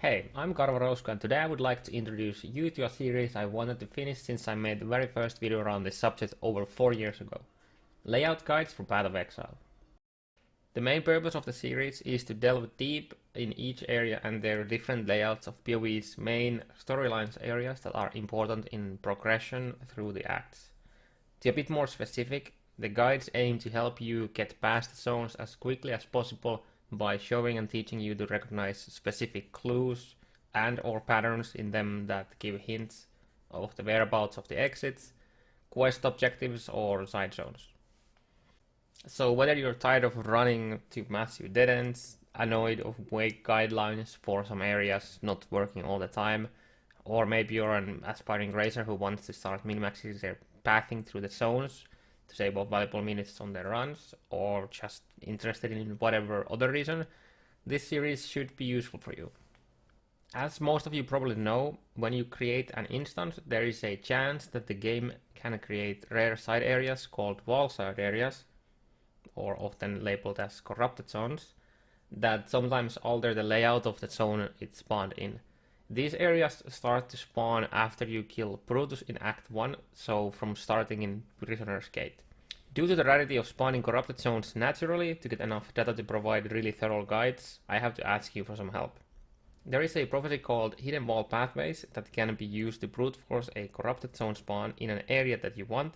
Hey, I'm Karvarouska and today I would like to introduce you to a series I wanted to finish since I made the very first video around this subject over 4 years ago. Layout guides for Path of Exile. The main purpose of the series is to delve deep in each area and their different layouts of PoE's main storylines areas that are important in progression through the acts. To be a bit more specific, the guides aim to help you get past the zones as quickly as possible by showing and teaching you to recognize specific clues and or patterns in them that give hints of the whereabouts of the exits, quest objectives or side zones. So whether you're tired of running to massive dead ends, annoyed of vague guidelines for some areas not working all the time, or maybe you're an aspiring racer who wants to start min-maxing their pathing through the zones to save up valuable minutes on their runs, or just interested in whatever other reason, this series should be useful for you. As most of you probably know, when you create an instance, there is a chance that the game can create rare side areas called wall side areas, or often labeled as corrupted zones, that sometimes alter the layout of the zone it spawned in. These areas start to spawn after you kill Brutus in Act 1, so from starting in Prisoner's Gate. Due to the rarity of spawning corrupted zones naturally, to get enough data to provide really thorough guides, I have to ask you for some help. There is a prophecy called Hidden Wall Pathways that can be used to brute force a corrupted zone spawn in an area that you want,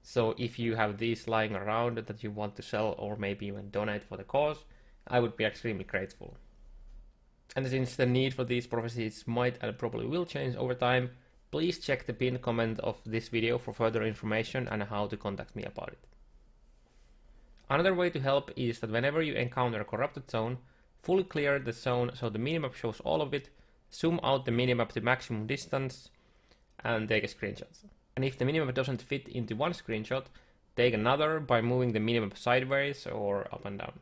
so if you have these lying around that you want to sell or maybe even donate for the cause, I would be extremely grateful. And since the need for these prophecies might and probably will change over time, please check the pinned comment of this video for further information and how to contact me about it. Another way to help is that whenever you encounter a corrupted zone, fully clear the zone so the minimap shows all of it, zoom out the minimap to maximum distance, and take a screenshot. And if the minimap doesn't fit into one screenshot, take another by moving the minimap sideways or up and down.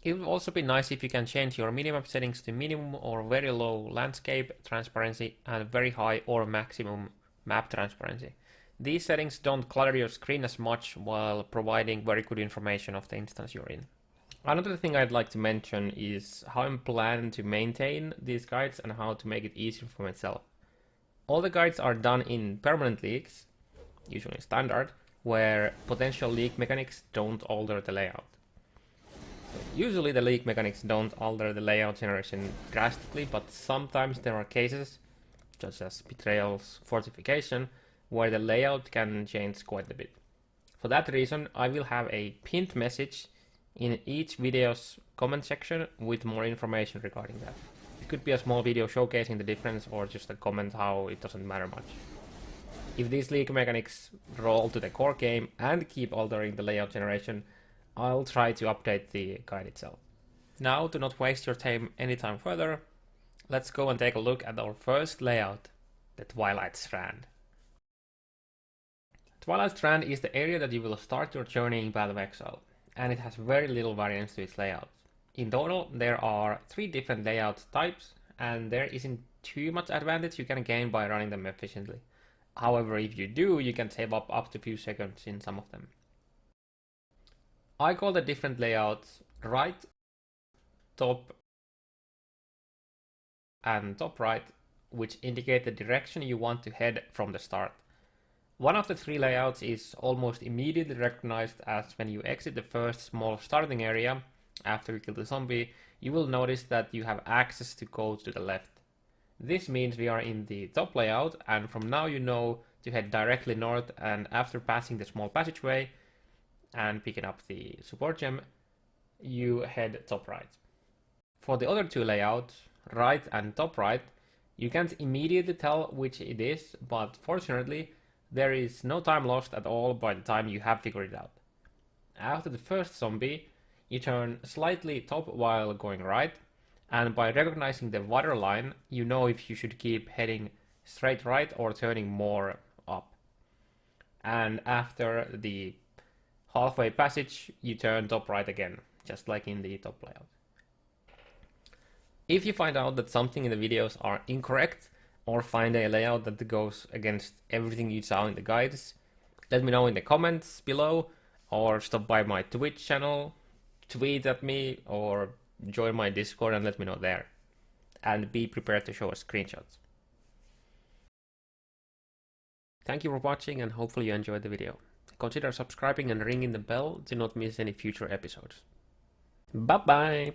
It would also be nice if you can change your minimap settings to minimum or very low landscape transparency and very high or maximum map transparency. These settings don't clutter your screen as much while providing very good information of the instance you're in. Another thing I'd like to mention is how I'm planning to maintain these guides and how to make it easier for myself. All the guides are done in permanent leaks, usually standard, where potential leak mechanics don't alter the layout. Usually the leak mechanics don't alter the layout generation drastically, but sometimes there are cases, such as Betrayal's Fortification, where the layout can change quite a bit. For that reason, I will have a pinned message in each video's comment section with more information regarding that. It could be a small video showcasing the difference or just a comment how it doesn't matter much. If these leak mechanics roll to the core game and keep altering the layout generation, I'll try to update the guide itself. Now, to not waste your time any time further, let's go and take a look at our first layout, the Twilight Strand. Twilight Strand is the area that you will start your journey in Path of Exile, and it has very little variance to its layout. In total, there are 3 different layout types, and there isn't too much advantage you can gain by running them efficiently. However, if you do, you can save up to a few seconds in some of them. I call the different layouts right, top, and top right, which indicate the direction you want to head from the start. One of the 3 layouts is almost immediately recognized as when you exit the first small starting area after you kill the zombie, you will notice that you have access to go to the left. This means we are in the top layout, and from now you know to head directly north, and after passing the small passageway and picking up the support gem, you head top right. For the other 2 layouts, right and top right, you can't immediately tell which it is, but fortunately there is no time lost at all by the time you have figured it out. After the first zombie, you turn slightly top while going right, and by recognizing the water line, you know if you should keep heading straight right or turning more up. And after the halfway passage, you turn top right again, just like in the top layout. If you find out that something in the videos are incorrect, or find a layout that goes against everything you saw in the guides, let me know in the comments below, or stop by my Twitch channel, tweet at me, or join my Discord and let me know there. and be prepared to show us screenshots. Thank you for watching and hopefully you enjoyed the video. Consider subscribing and ringing the bell to not miss any future episodes. Bye bye!